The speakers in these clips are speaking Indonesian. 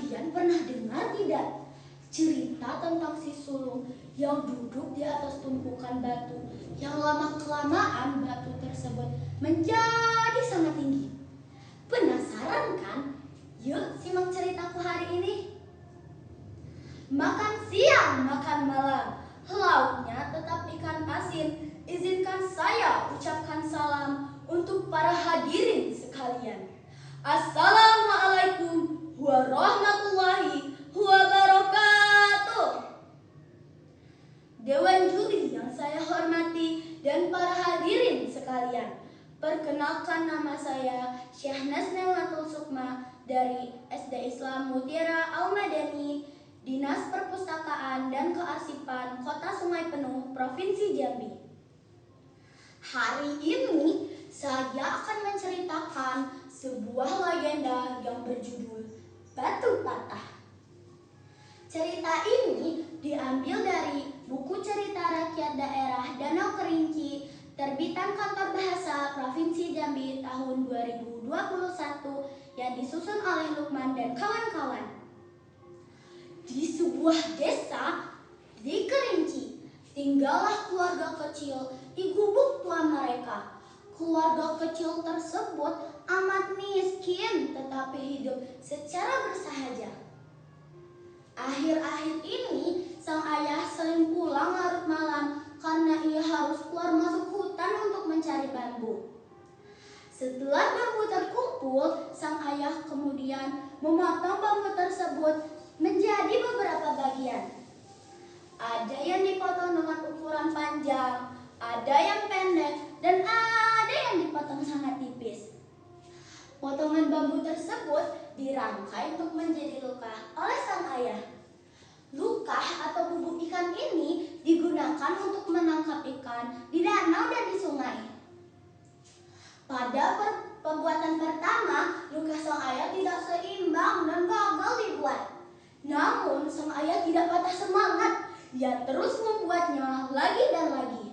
Kalian pernah dengar tidak cerita tentang si sulung yang duduk di atas tumpukan batu yang lama-kelamaan batu tersebut menjadi sangat tinggi? Penasaran kan? Yuk simak ceritaku hari ini. Makan siang, makan malam, lauknya tetap ikan asin. Izinkan saya ucapkan salam untuk para hadirin sekalian. Assalamualaikum warahmatullahi wabarakatuh. Dewan juri yang saya hormati dan para hadirin sekalian, perkenalkan nama saya Syahnas Nailatul Sukma dari SD Islam Mutiara Al-Madani, Dinas Perpustakaan dan Kearsipan Kota Sungai Penuh, Provinsi Jambi. Hari ini saya akan menceritakan sebuah legenda yang berjudul Batu Patah. Cerita ini diambil dari buku cerita rakyat daerah Danau Kerinci, terbitan Kantor Bahasa Provinsi Jambi tahun 2021 yang disusun oleh Lukman dan kawan-kawan. Di sebuah desa di Kerinci, tinggallah keluarga kecil di gubuk tua mereka. Keluarga kecil tersebut amat miskin tetapi hidup secara bersahaja. Akhir-akhir ini sang ayah sering pulang larut malam karena ia harus keluar masuk hutan untuk mencari bambu. Setelah bambu terkumpul, sang ayah kemudian memotong bambu tersebut menjadi beberapa bagian. Ada yang dipotong dengan ukuran panjang, ada yang pendek, dan ada yang dipotong sangat tipis. Potongan bambu tersebut dirangkai untuk menjadi lukah oleh sang ayah. Lukah atau bubuk ikan ini digunakan untuk menangkap ikan di danau dan di sungai. Pada pembuatan pertama, lukah sang ayah tidak seimbang dan gagal dibuat. Namun sang ayah tidak patah semangat, ia terus membuatnya lagi dan lagi.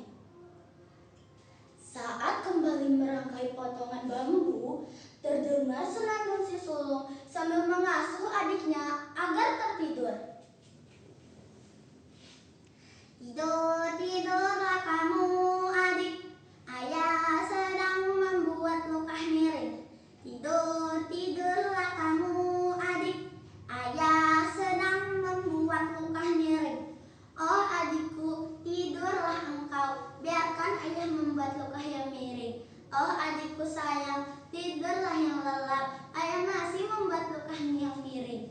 Saat kembali merangkai potongan bambu, terdengar senandung si sulung sambil mengasuh adiknya agar tertidur. Tidur, tidurlah kamu adik, ayah sedang membuat lukah miring. Tidur, tidurlah kamu adik, ayah sedang membuat lukah miring. Oh adikku, tidurlah engkau, biarkan ayah membuat lukah yang miring. Oh adikku sayang, tidurlah yang lelap, ayah masih membuat lukah yang miring.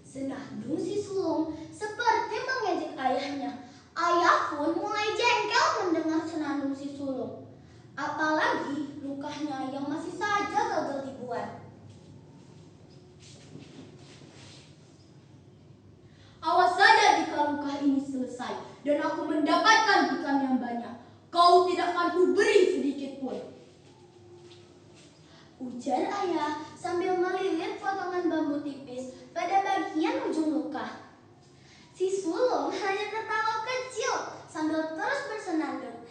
Senandung si sulung seperti mengejek ayahnya. Ayah pun mulai jengkel mendengar senandung si sulung. Apalagi lukahnya yang masih saja gagal dibuat. Awas saja jika lukah ini selesai dan aku mendapatkan ikan yang banyak. Kau tidak akan kuberi sedikit pun, ujar ayah sambil melilit potongan bambu tipis pada bagian ujung lukah. Si sulung hanya tertawa kecil sambil terus bersenandung.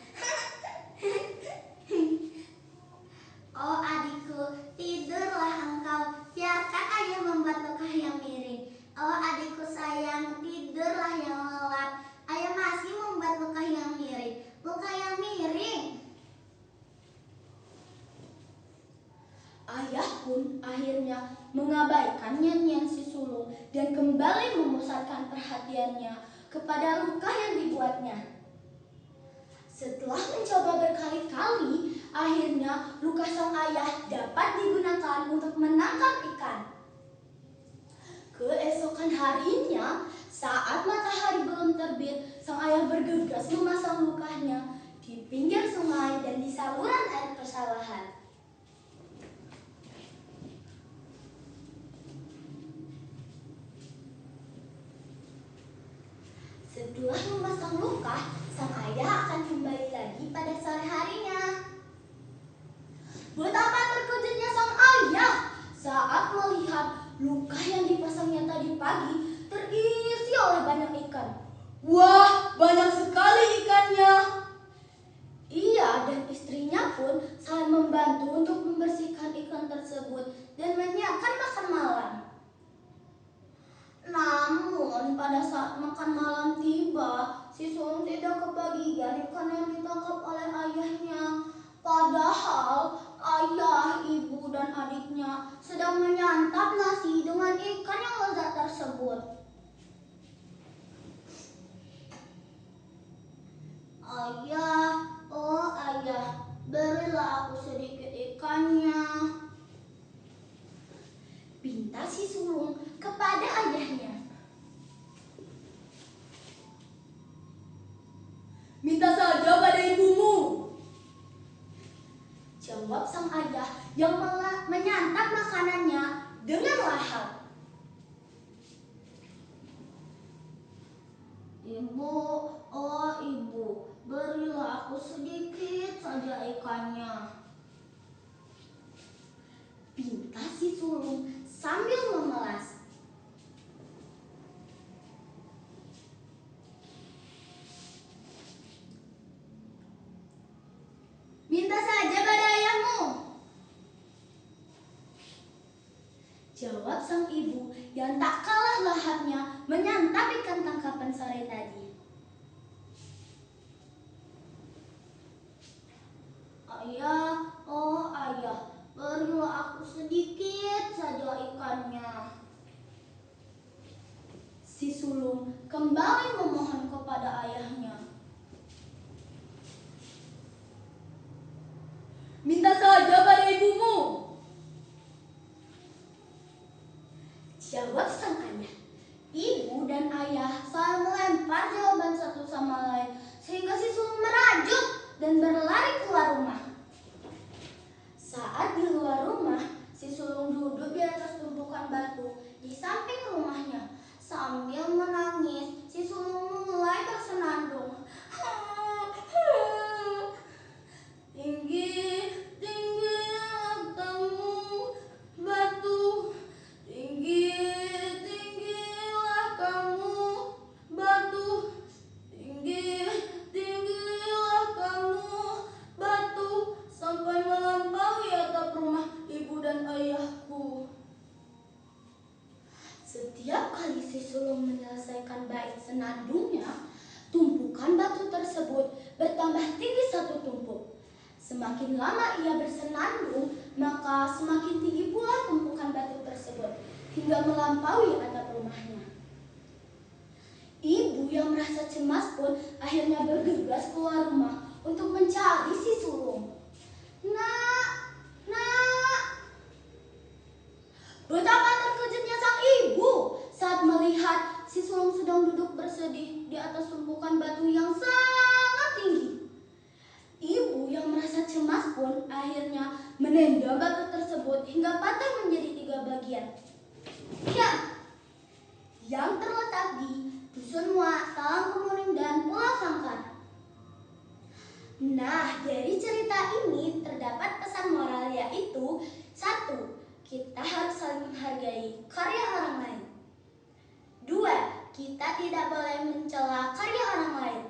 Oh adikku, tidurlah engkau, biarkan ayah membuat lukah yang miring. Oh adikku sayang, tidurlah yang lelap, ayah masih membuat lukah yang miring. Lukah yang miring. Ayah pun akhirnya mengabaikan nyanyian si sulung dan kembali memusatkan perhatiannya kepada lukah yang dibuatnya. Setelah mencoba berkali-kali, akhirnya lukah sang ayah dapat digunakan untuk menangkap ikan. Keesokan harinya, saat matahari belum terbit, sang ayah bergegas memasang lukahnya di pinggir sungai dan di saluran air persawahan. Setelah memasang lukah, sang ayah akan kembali lagi pada sore harinya. Betapa terkejutnya sang ayah saat melihat lukah yang dipasangnya tadi pagi terisi oleh banyak ikan. Wah, banyak sekali ikannya. Ia dan istrinya pun saling membantu untuk membersihkan ikan tersebut dan menyiapkan makan malam. kebagian ikan yang ditangkap oleh ayahnya. Padahal ayah, ibu, dan adiknya sedang menyantap nasi dengan ikan yang lezat tersebut. Ayah, oh ayah, berilah aku sedikit ikannya, pinta si sulung kepada ayahnya. Minta saja pada ibumu, jawab sang ayah yang menyantap makanannya dengan lahap. Ibu, oh ibu, berilah aku sedikit saja ikannya, pinta si sulung sambil memelas. Minta saja pada ayahmu, jawab sang ibu yang tak kalah lahapnya menyantap ikan tangkapan sore tadi. Ayah, oh ayah, berilah aku sedikit saja ikannya. Si sulung kembali memohon kepada ayahnya. minta saja pada ibumu, jawab sang ayah. Ibu dan ayah saling melempar jawaban satu sama lain sehingga si sulung merajuk dan berlari keluar rumah. Saat di luar rumah, si sulung duduk di atas tumpukan batu di samping rumahnya. Sambil menangis, si sulung mulai tersenandung. Tinggi, tinggilah kamu, batu. Tinggi, tinggilah kamu, batu. Tinggi, tinggilah kamu, batu. Sampai melampaui atap rumah ibu dan ayahku. Setiap kali si sulung menyelesaikan bait senandungnya, tumpukan batu tersebut bertambah tinggi satu tumpuk. Semakin lama ia bersenandung, maka semakin tinggi pula tumpukan batu tersebut hingga melampaui atap rumahnya. Ibu yang merasa cemas pun akhirnya bergegas keluar rumah untuk mencari si sulung. Nak, nak. Betapa terkejutnya sang ibu saat melihat si sulung sedang duduk bersedih di atas tumpukan batu yang sangat tinggi. Ibu yang merasa cemas pun akhirnya menendang batu tersebut hingga patah menjadi 3 bagian. Ya, yang terletak di Dusun Muak, Talang Kemuning, dan Pulau Sangkar. Nah, dari cerita ini terdapat pesan moral yaitu 1. Kita harus saling menghargai karya orang lain. 2. Kita tidak boleh mencela karya orang lain.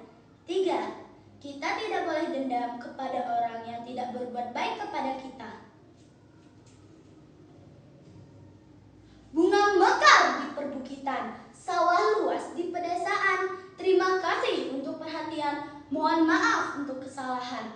3. Kita tidak boleh dendam kepada orang yang tidak berbuat baik kepada kita. Bunga mekar di perbukitan, sawah luas di pedesaan. Terima kasih untuk perhatian. Mohon maaf untuk kesalahan.